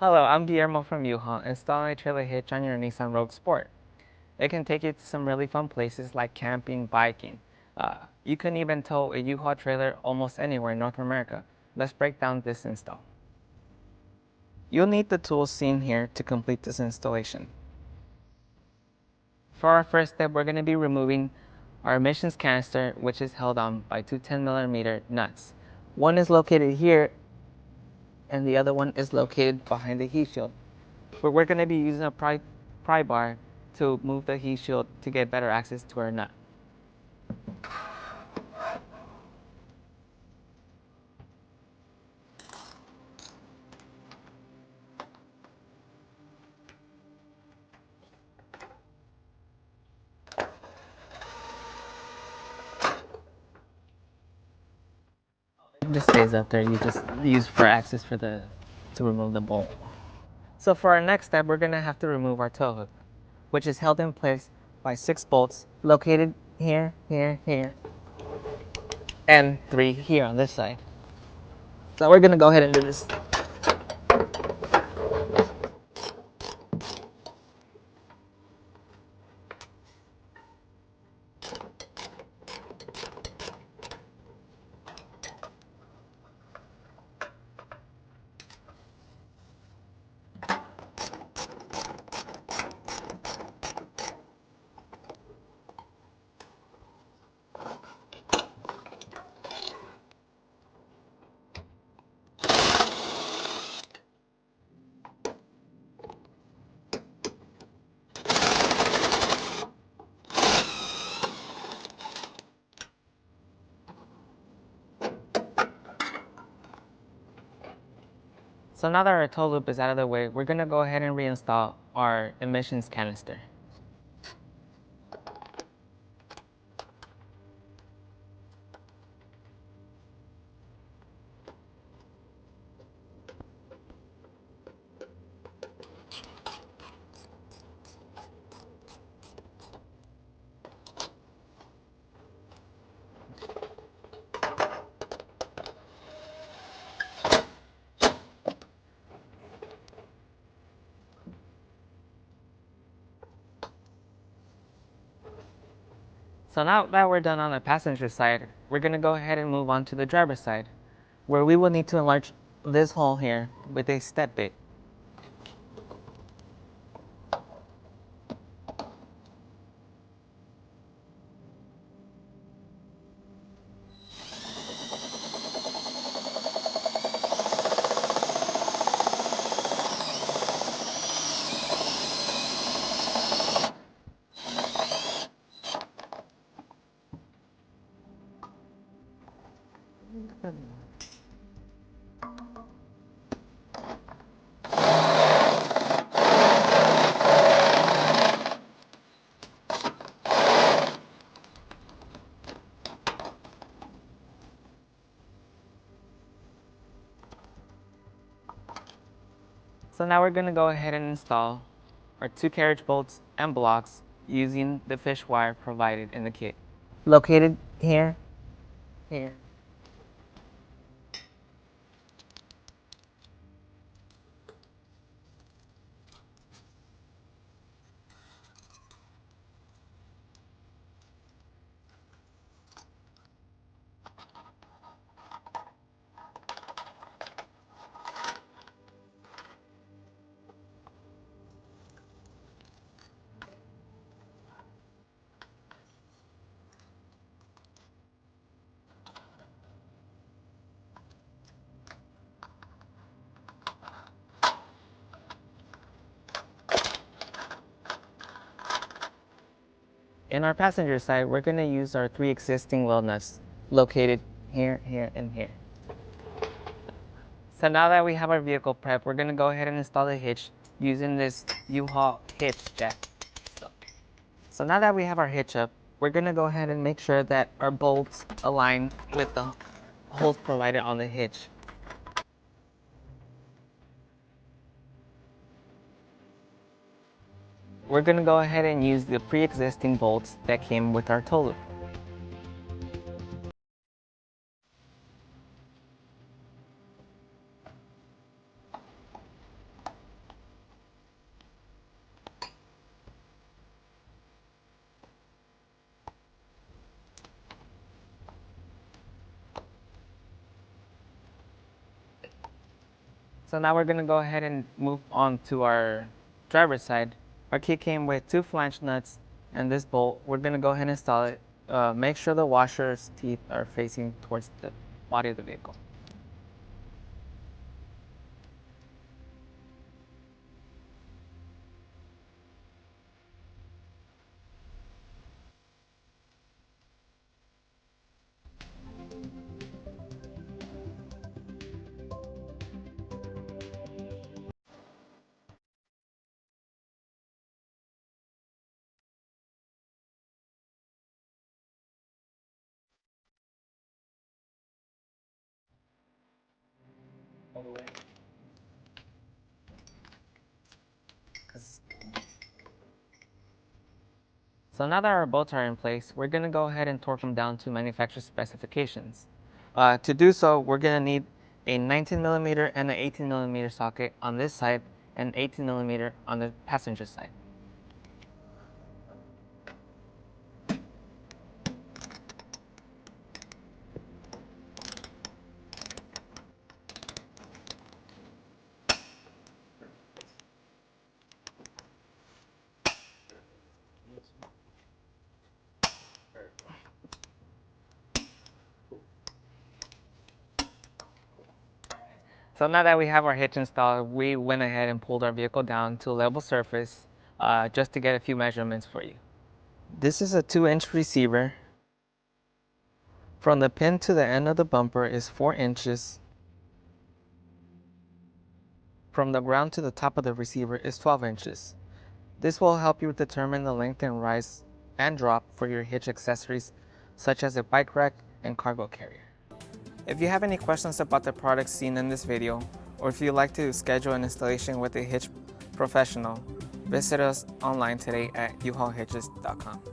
Hello, I'm Guillermo from U-Haul. Install a trailer hitch on your Nissan Rogue Sport. It can take you to some really fun places like camping, biking. You can even tow a U-Haul trailer almost anywhere in North America. Let's break down this install. You'll need the tools seen here to complete this installation. For our first step, we're going to be removing our emissions canister, which is held on by two 10mm nuts. One is located here, and the other one is located behind the heat shield. But we're going to be using a pry bar to move the heat shield to get better access to our nut. It just stays up there. You just use for access to remove the bolt. So for our next step, we're going to have to remove our tow hook, which is held in place by 6 bolts located here, here, here, and 3 here on this side. So we're going to go ahead and do this. So now that our tow loop is out of the way, we're going to go ahead and reinstall our emissions canister. So now that we're done on the passenger side, we're going to go ahead and move on to the driver's side, where we will need to enlarge this hole here with a step bit. So now we're going to go ahead and install our 2 carriage bolts and blocks using the fish wire provided in the kit. Located here, here. In our passenger side, we're going to use our 3 existing wheel nuts located here, here, and here. So now that we have our vehicle prepped, we're going to go ahead and install the hitch using this U-Haul hitch jack. So now that we have our hitch up, we're going to go ahead and make sure that our bolts align with the holes provided on the hitch. We're going to go ahead and use the pre-existing bolts that came with our tow loop. So now we're gonna go ahead and move on to our driver's side. Our key came with 2 flange nuts and this bolt. We're gonna go ahead and install it. Make sure the washer's teeth are facing towards the body of the vehicle. So now that our bolts are in place, we're gonna go ahead and torque them down to manufacturer specifications. To do so, we're gonna need a 19mm and an 18mm socket on this side and 18mm on the passenger side. So now that we have our hitch installed, we went ahead and pulled our vehicle down to a level surface just to get a few measurements for you. This is a 2-inch receiver. From the pin to the end of the bumper is 4 inches. From the ground to the top of the receiver is 12 inches. This will help you determine the length and rise and drop for your hitch accessories such as a bike rack and cargo carrier. If you have any questions about the products seen in this video, or if you'd like to schedule an installation with a hitch professional, visit us online today at uhaulhitches.com.